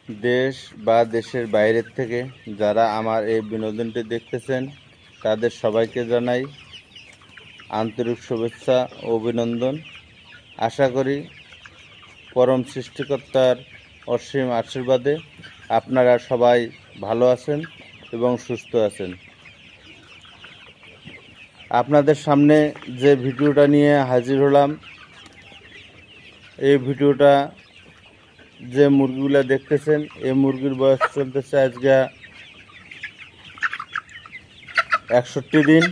দেশ বা দেশের বাইরের থেকে যারা আমার এই বিনোদনটি দেখতেছেন তাদের সবাইকে জানাই আন্তরিক শুভেচ্ছা ও অভিনন্দন। আশা করি পরম সৃষ্টিকর্তার অসীম আশীর্বাদে আপনারা সবাই ভালো আছেন এবং সুস্থ আছেন। আপনাদের সামনে যে ভিডিওটা নিয়ে হাজির হলাম, এই ভিডিওটা যে মুরগিগুলো দেখতেছেন এই মুরগির বয়স চলতেছে আজকে 61 দিন।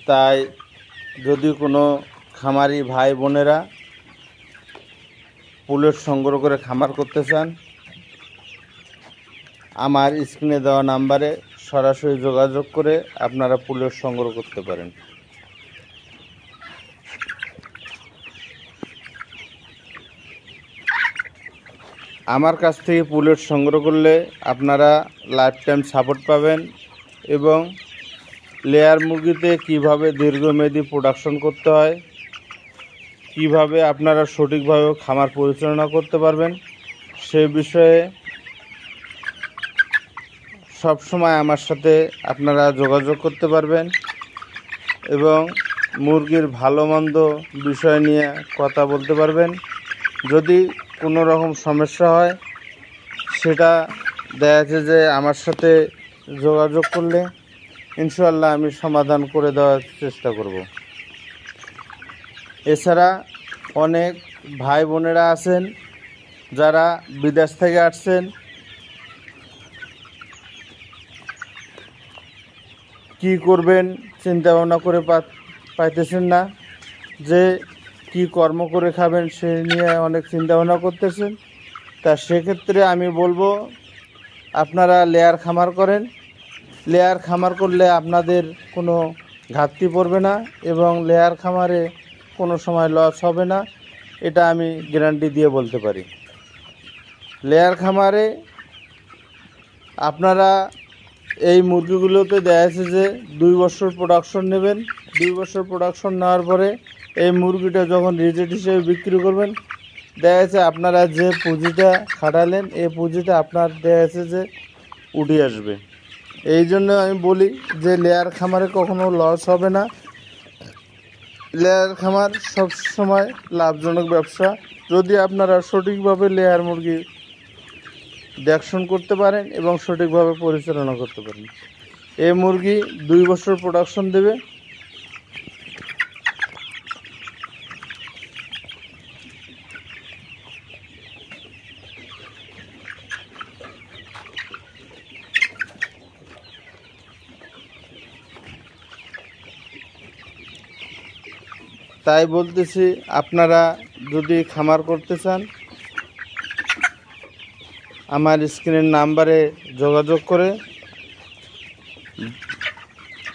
তাই যদি কোনো খামারি ভাই বোনেরা পুলেট সংগ্রহ করে খামার করতে চান, আমার স্ক্রিনে দেওয়া নাম্বারে সরাসরি যোগাযোগ করে আপনারা পুলেট সংগ্রহ করতে পারেন। আমার কাছ থেকে পুলেট সংগ্রহ করলে আপনারা লাইফ টাইম সাপোর্ট পাবেন এবং লেয়ার মুরগিতে কিভাবে দীর্ঘমেয়াদী প্রোডাকশন করতে হয়, কিভাবে আপনারা সঠিকভাবে খামার পরিচালনা করতে পারবেন সে বিষয়ে সব সময় আমার সাথে আপনারা যোগাযোগ করতে পারবেন এবং মুরগির ভালো মন্দ বিষয় নিয়ে কথা বলতে পারবেন। যদি কোনো রকম সমস্যা হয় সেটা দেখা যাচ্ছে যে আমার সাথে যোগাযোগ করলে ইনশাআল্লাহ আমি সমাধান করে দেওয়ার চেষ্টা করব। এছাড়া অনেক ভাই বোনেরা আছেন যারা বিদেশ থেকে আসছেন, কি করবেন চিন্তা ভাবনা করে পাইতেছেন না, যে কি কর্ম করে খাবেন সে নিয়ে অনেক চিন্তা ভাবনা করতেছেন। তা সেক্ষেত্রে আমি বলবো আপনারা লেয়ার খামার করেন। লেয়ার খামার করলে আপনাদের কোনো ঘাটতি পড়বে না এবং লেয়ার খামারে কোনো সময় লস হবে না, এটা আমি গ্যারান্টি দিয়ে বলতে পারি। লেয়ার খামারে আপনারা এই মুরগিগুলোতে দেখা যাচ্ছে যে 2 বছর প্রোডাকশন নেবেন। 2 বছর প্রোডাকশন নেওয়ার পরে এই মুরগিটা যখন রিজেক্ট হিসেবে বিক্রি করবেন, দেখা যাচ্ছে আপনারা যে পুঁজিটা খাটালেন এই পুঁজিটা আপনার দেখা যাচ্ছে যে উঠে আসবে। এই জন্য আমি বলি যে লেয়ার খামারে কখনো লস হবে না। লেয়ার খামার সব সময় লাভজনক ব্যবসা, যদি আপনারা সঠিকভাবে লেয়ার মুরগি দেখশন করতে পারেন এবং সঠিকভাবে পরিচালনা করতে পারেন। এই মুরগি 2 বছর প্রোডাকশন দেবে। তাই বলতেছি আপনারা যদি খামার করতে চান আমার স্ক্রিনের নাম্বারে যোগাযোগ করে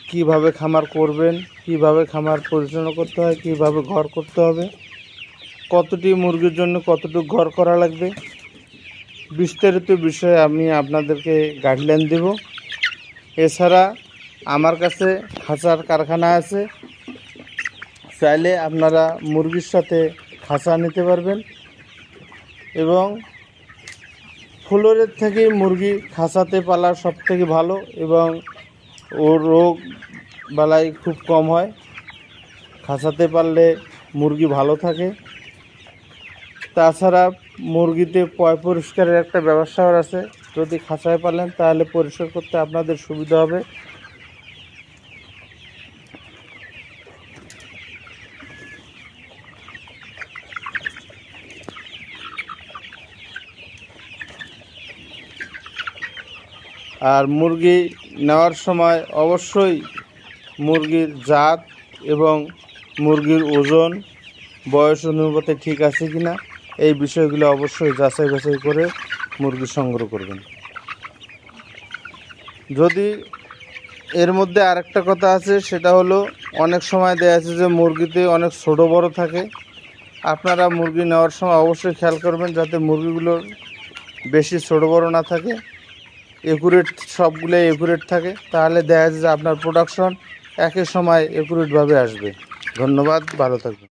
কিভাবে খামার করবেন, কিভাবে খামার পরিচালনা করতে হয়, কিভাবে ঘর করতে হবে, কতটি মুরগির জন্য কতটুকু ঘর করা লাগবে, বিস্তারিত বিষয়ে আমি আপনাদেরকে গাইডলাইন দেব। এছাড়া আমার কাছে খাঁচার কারখানা আছে, চাইলে আপনারা মুরগির সাথে খাঁচা নিতে পারবেন এবং ফ্লোরের থেকে মুরগি খাঁচাতে পালা সব থেকে ভালো এবং ওর রোগ বালাই খুব কম হয়। খাঁচাতে পারলে মুরগি ভালো থাকে। তাছাড়া মুরগিতে পয় পরিষ্কারের একটা ব্যবস্থা আছে, যদি খাঁচায় পালেন তাহলে পরিষ্কার করতে আপনাদের সুবিধা হবে। আর মুরগি নেওয়ার সময় অবশ্যই মুরগির জাত এবং মুরগির ওজন বয়স অনুপাতে ঠিক আছে কিনা এই বিষয়গুলো অবশ্যই যাচাই বাছাই করে মুরগি সংগ্রহ করবেন। যদি এর মধ্যে আরেকটা কথা আছে, সেটা হলো অনেক সময় দেখা যাচ্ছে যে মুরগিতে অনেক ছোট বড় থাকে। আপনারা মুরগি নেওয়ার সময় অবশ্যই খেয়াল করবেন যাতে মুরগিগুলোর বেশি ছোট বড় না থাকে, একুরেট সবগুলোই একুরেট থাকে, তাহলে দেখা যাচ্ছে যে আপনার প্রোডাকশন একই সময় একুরেটভাবে আসবে। ধন্যবাদ, ভালো থাকবেন।